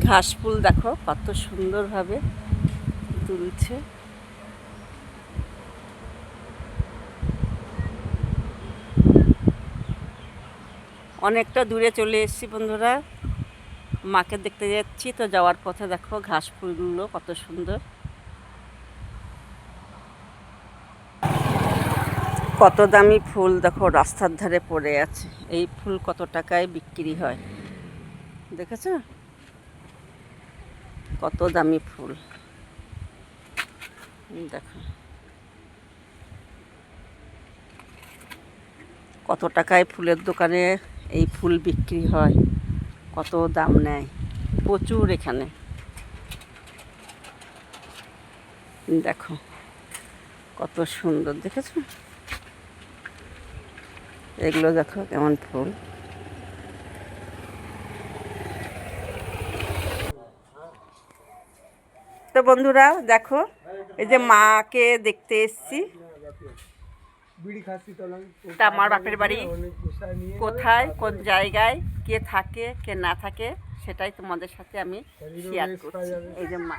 ঘাস ফুল দেখো কত সুন্দরভাবে তুলছে। অনেকটা দূরে চলে এসেছি বন্ধুরা, মাকে দেখতে যাচ্ছি। তো যাওয়ার পথে দেখো ঘাস ফুলগুলো কত সুন্দর, কত দামি ফুল দেখো রাস্তার ধারে পড়ে আছে। এই ফুল কত টাকায় বিক্রি হয় দেখেছো, কত দামি ফুল দেখো, কত টাকায় ফুলের দোকানে এই ফুল বিক্রি হয়, কত দাম নেয়, প্রচুর এখানে। দেখো কত সুন্দর দেখেছো, এগুলো দেখো কেমন ফুল। তো বন্ধুরা দেখো, এই যে মাকে দেখতে এসছি। তা আমার বাপের বাড়ি কোথায়, কোন জায়গায়, কে থাকে কে না থাকে সেটাই তোমাদের সাথে আমি শেয়ার করছি। এই যে মা,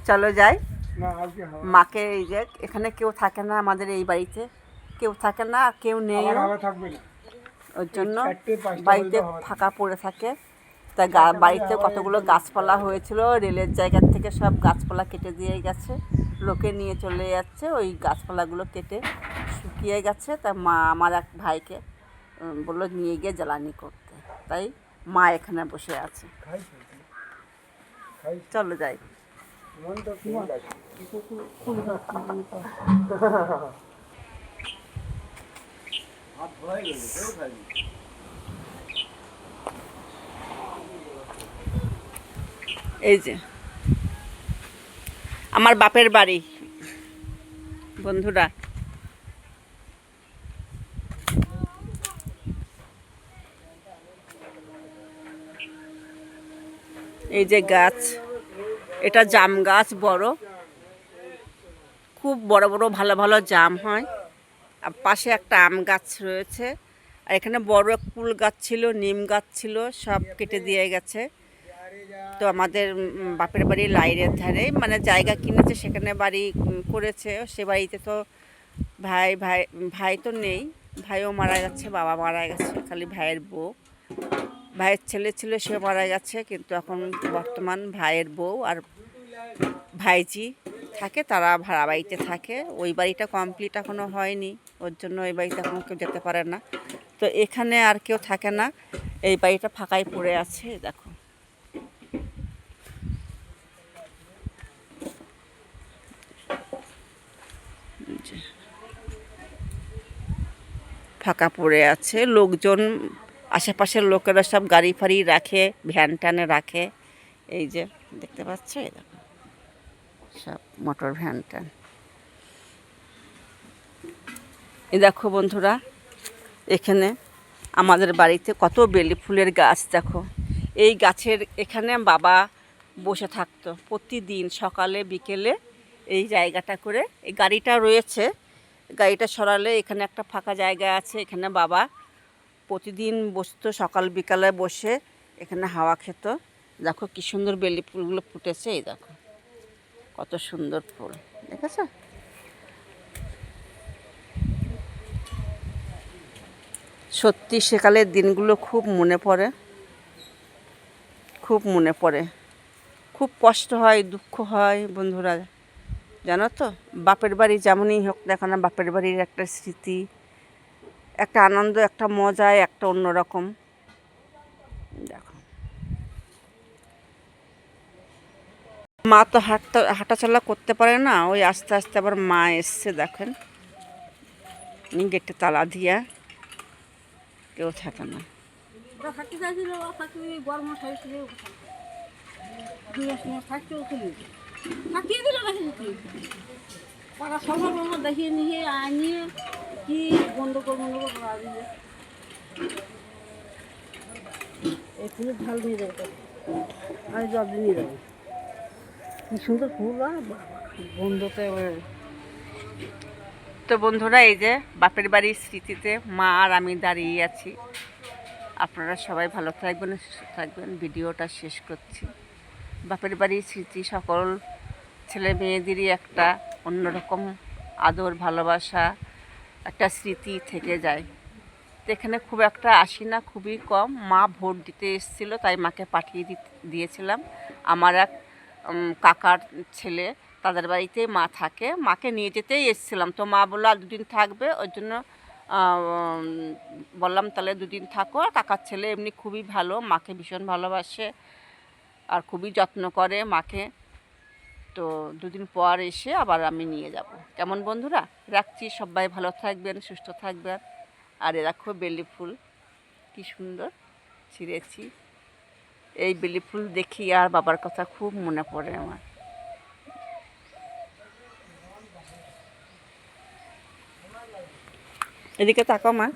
চলো যাই। মাকে এই যে এখানে কেউ থাকে না, আমাদের এই বাড়িতে কেউ থাকে না, আর কেউ নেই, ওর জন্য বাড়িতে ফাঁকা পড়ে থাকে। তা বাড়িতে কতগুলো গাছপালা হয়েছিল, রেলের জায়গার থেকে সব গাছপালা কেটে দিয়ে গেছে, লোকে নিয়ে চলে যাচ্ছে। ওই গাছপালাগুলো কেটে শুকিয়ে গেছে। তা মা আমার এক ভাইকে বললো নিয়ে গিয়ে জ্বালানি করতে, তাই মা এখানে বসে আছে। চলো যাই। এই যে আমার বাপের বাড়ি বন্ধুরা, এই যে গাছ, এটা জাম গাছ, বড়, খুব বড় বড় ভালো ভালো জাম হয়। আর পাশে একটা আম গাছ রয়েছে, আর এখানে বড় কুল গাছ ছিল, নিম গাছ ছিল, সব কেটে দিয়ে গেছে। তো আমাদের বাপের বাড়ি লাইনের ধারে, মানে জায়গা কিনেছে সেখানে বাড়ি করেছে। সে বাড়িতে তো ভাই ভাই ভাই তো নেই, ভাইও মারা গেছে, বাবা মারা গেছে, খালি ভাইয়ের বউ, ভাইয়ের ছেলে ছিল সে মারা গেছে। কিন্তু এখন বর্তমান ভাইয়ের বউ আর ভাইজি থাকে, তারা ভাড়া বাড়িতে থাকে। ওই বাড়িটা কমপ্লিট এখনও হয়নি, ওর জন্য ওই বাড়িতে এখনও কেউ যেতে পারে না। তো এখানে আর কেউ থাকে না, এই বাড়িটা ফাঁকাই পড়ে আছে। দেখো ফাঁকা পড়ে আছে, লোকজন আশেপাশের লোকেরা সব গাড়ি ফাড়ি রাখে, ভ্যান ট্যানে রাখে। এই যে দেখতে পাচ্ছ, এই দেখো সব মোটর ভ্যান ট্যান। এই দেখো বন্ধুরা, এখানে আমাদের বাড়িতে কত বেলি ফুলের গাছ দেখো। এই গাছের এখানে বাবা বসে থাকতো প্রতিদিন সকালে বিকেলে। এই জায়গাটা করে এই গাড়িটা রয়েছে, গাড়িটা সরালে এখানে একটা ফাঁকা জায়গা আছে, এখানে বাবা প্রতিদিন বসতো, সকাল বিকালে বসে এখানে হাওয়া খেত। দেখো কি সুন্দর বেলি ফুলগুলো ফুটেছে, এই দেখো কত সুন্দর ফুল দেখেছো। সত্যি সেকালের দিনগুলো খুব মনে পড়ে, খুব মনে পড়ে, খুব কষ্ট হয়, দুঃখ হয় বন্ধুরা, জানো তো। বাপের বাড়ি যেমনই হোক দেখো না, বাপের বাড়ির একটা স্মৃতি, একটা আনন্দ, একটা মজা, একটা অন্যরকম। দেখো মা তো হাঁটাচলা করতে পারে না, ওই আস্তে আস্তে আবার মা এসছে, দেখেন গেটে তালা দিয়া, কেউ থাকে না। দেখিয়ে নিয়ে আনিয়ে কি বন্ধ করবো এই ফুলের ঢাল দিয়ে দেবো, আর জল দিয়ে দেবো। কি সুন্দর ফুল, বন্ধুতে। তো বন্ধুরা, এই যে বাপের বাড়ির স্মৃতিতে মা আর আমি দাঁড়িয়ে আছি। আপনারা সবাই ভালো থাকবেন, সুস্থ থাকবেন। ভিডিওটা শেষ করছি। বাপের বাড়ির স্মৃতি সকল ছেলে মেয়েদেরই একটা অন্যরকম আদর ভালোবাসা, একটা স্মৃতি থেকে যায়। তো এখানে খুব একটা আসি না, খুবই কম। মা ভোট দিতে এসেছিল, তাই মাকে পাঠিয়ে দিয়েছিলাম। আমার এক কাকার ছেলে, তাদের বাড়িতেই মা থাকে, মাকে নিয়ে যেতেই এসেছিলাম। তো মা বললো আর দুদিন থাকবে, ওই জন্য বললাম তাহলে দুদিন থাকো। কাকার ছেলে এমনি খুবই ভালো, মাকে ভীষণ ভালোবাসে আর খুবই যত্ন করে মাকে। তো দুদিন পর এসে আবার আমি নিয়ে যাব। কেমন বন্ধুরা, রাখছি। সবাই ভালো থাকবেন, সুস্থ থাকবেন। আর এ দেখো বেলি ফুল কি সুন্দর ছিঁড়েছি। এই বেলি ফুল দেখি আর বাবার কথা খুব মনে পড়ে আমার। এদিকে তাকাও মা।